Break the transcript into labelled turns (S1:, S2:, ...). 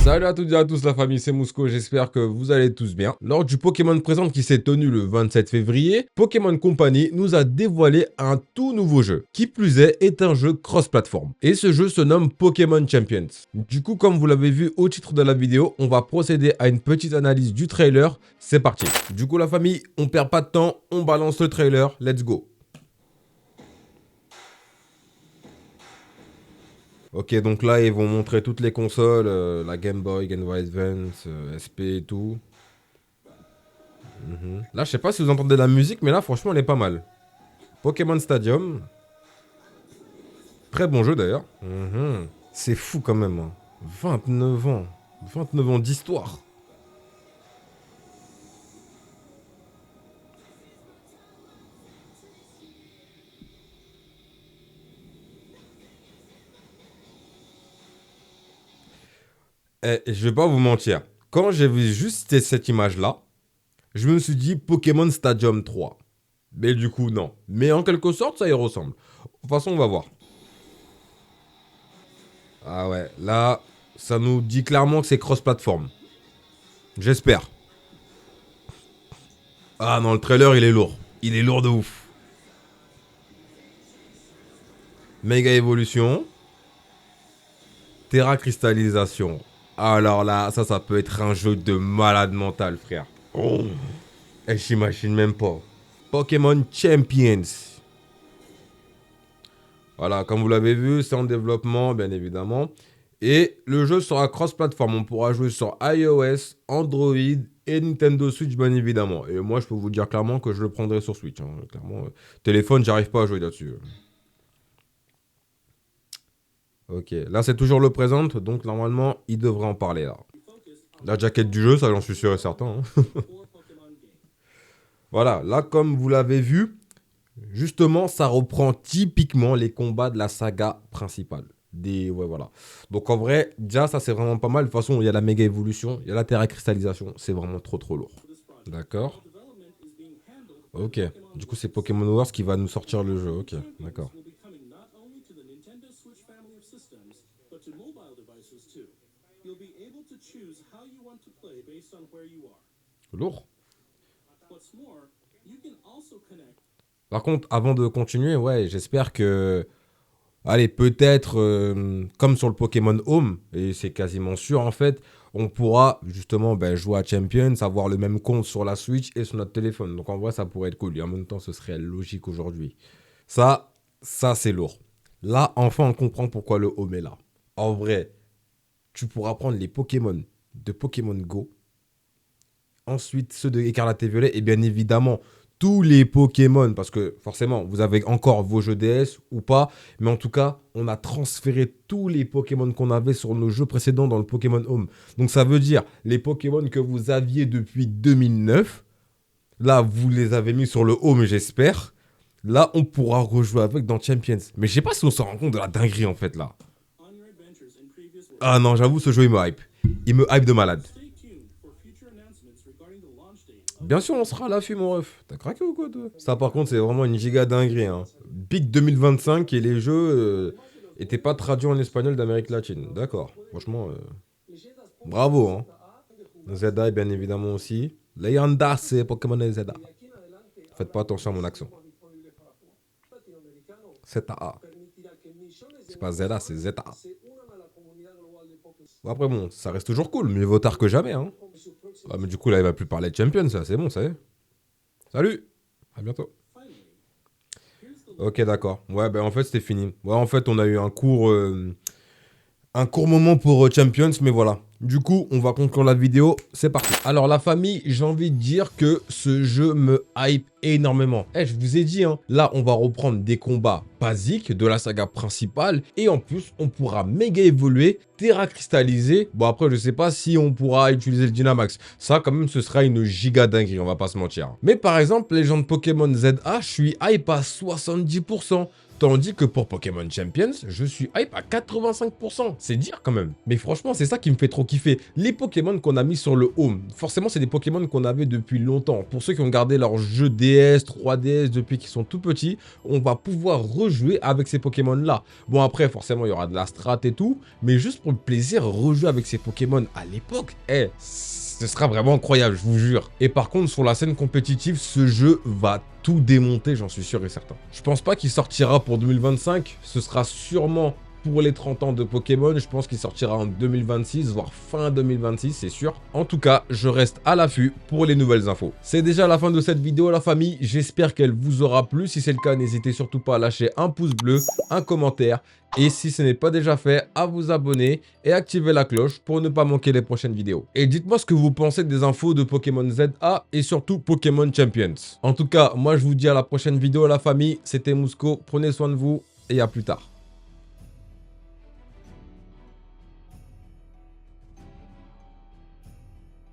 S1: Salut à toutes et à tous la famille, c'est Mousco, j'espère que vous allez tous bien. Lors du Pokémon Present qui s'est tenu le 27 février, Pokémon Company nous a dévoilé un tout nouveau jeu. Qui plus est un jeu cross-platform. Et ce jeu se nomme Pokémon Champions. Du coup, comme vous l'avez vu au titre de la vidéo, on va procéder à une petite analyse du trailer. C'est parti. Du coup la famille, on perd pas de temps, on balance le trailer, let's go. Ok, donc là, ils vont montrer toutes les consoles, la Game Boy, Game Boy Advance, SP et tout. Là, je sais pas si vous entendez la musique, mais là, franchement, elle est pas mal. Pokémon Stadium. Très bon jeu, d'ailleurs. C'est fou, quand même. Hein. 29 ans. 29 ans d'histoire. Et je vais pas vous mentir. Quand j'ai vu juste cette image-là, je me suis dit Pokémon Stadium 3. Mais du coup, non. Mais en quelque sorte, ça y ressemble. De toute façon, on va voir. Ah ouais, là, ça nous dit clairement que c'est cross-platform. J'espère. Ah non, le trailer, il est lourd. Il est lourd de ouf. Méga évolution. Terra cristallisation. Alors là, ça peut être un jeu de malade mental, frère. Oh. Et j'imagine même pas. Pokémon Champions. Voilà, comme vous l'avez vu, c'est en développement, bien évidemment. Et le jeu sera cross-platform. On pourra jouer sur iOS, Android et Nintendo Switch, bien évidemment. Et moi, je peux vous dire clairement que je le prendrai sur Switch. Hein. Clairement, téléphone, j'arrive pas à jouer là-dessus. Ok, là, c'est toujours le présent. Donc, normalement, il devrait en parler, là. La jaquette du jeu, ça, j'en suis sûr et certain. Hein. Voilà, là, comme vous l'avez vu, justement, ça reprend typiquement les combats de la saga principale. Ouais, voilà. Donc en vrai, déjà, ça c'est vraiment pas mal. De toute façon, il y a la méga évolution, il y a la terra cristallisation. C'est vraiment trop lourd. D'accord. Ok. Du coup, c'est Pokémon Wars qui va nous sortir le jeu. Ok, d'accord. Lourd. Par contre, avant de continuer, ouais, j'espère que allez, peut-être, comme sur le Pokémon Home, et c'est quasiment sûr en fait, on pourra justement jouer à Champions, avoir le même compte sur la Switch et sur notre téléphone. Donc en vrai, ça pourrait être cool. Et en même temps, ce serait logique aujourd'hui. Ça, ça c'est lourd. Là, enfin, on comprend pourquoi le Home est là. En vrai, tu pourras prendre les Pokémon de Pokémon Go, ensuite ceux de Écarlate et Violet, et bien évidemment tous les Pokémon, parce que forcément, vous avez encore vos jeux DS ou pas, mais en tout cas, on a transféré tous les Pokémon qu'on avait sur nos jeux précédents dans le Pokémon Home. Donc ça veut dire, les Pokémon que vous aviez depuis 2009, là, vous les avez mis sur le Home, j'espère. Là, on pourra rejouer avec dans Champions. Mais je sais pas si on se rend compte de la dinguerie, en fait, là. Ah non, j'avoue, ce jeu, il me hype. Il me hype de malade. Bien sûr, on sera à l'affût, mon ref. T'as craqué ou quoi, toi? Ça, par contre, c'est vraiment une giga dinguerie. Hein. Big 2025 et les jeux étaient pas traduits en espagnol d'Amérique latine. D'accord. Franchement, bravo. Hein. Zeda, bien évidemment aussi. Leyenda, c'est Pokémon et Zeda. Faites pas attention à mon accent. ZA. C'est pas Zeda, c'est Zeta. Bon, après, bon, ça reste toujours cool. Mieux vaut tard que jamais. Hein. Ah, mais du coup, là, il va plus parler de Champions, ça. C'est bon, ça y est. Salut. À bientôt. Ok, d'accord. Ouais, ben en fait, c'était fini. Ouais, en fait, on a eu un court moment pour Champions, mais voilà. Du coup, on va conclure la vidéo. C'est parti. Alors, la famille, j'ai envie de dire que ce jeu me hype énormément. Je vous ai dit, hein, là, on va reprendre des combats basiques de la saga principale. Et en plus, on pourra méga évoluer, terra cristalliser. Bon, après, je sais pas si on pourra utiliser le Dynamax. Ça, quand même, ce sera une giga dinguerie, on va pas se mentir. Mais par exemple, Légende Pokémon ZA, je suis hype à 70%. Tandis que pour Pokémon Champions, je suis hype à 85%. C'est dire quand même. Mais franchement, c'est ça qui me fait trop kiffer. Les Pokémon qu'on a mis sur le home, forcément, c'est des Pokémon qu'on avait depuis longtemps. Pour ceux qui ont gardé leur jeu DS, 3DS depuis qu'ils sont tout petits, on va pouvoir rejouer avec ces Pokémon-là. Bon, après, forcément, il y aura de la strat et tout, mais juste pour le plaisir, rejouer avec ces Pokémon à l'époque, ce sera vraiment incroyable, je vous jure. Et par contre, sur la scène compétitive, ce jeu va tout démonter, j'en suis sûr et certain. Je pense pas qu'il sortira pour 2025, ce sera sûrement pour les 30 ans de Pokémon. Je pense qu'il sortira en 2026, voire fin 2026, c'est sûr. En tout cas, je reste à l'affût pour les nouvelles infos. C'est déjà la fin de cette vidéo, la famille. J'espère qu'elle vous aura plu. Si c'est le cas, n'hésitez surtout pas à lâcher un pouce bleu, un commentaire. Et si ce n'est pas déjà fait, à vous abonner et activer la cloche pour ne pas manquer les prochaines vidéos. Et dites-moi ce que vous pensez des infos de Pokémon ZA et surtout Pokémon Champions. En tout cas, moi je vous dis à la prochaine vidéo, la famille. C'était Mousco, prenez soin de vous et à plus tard.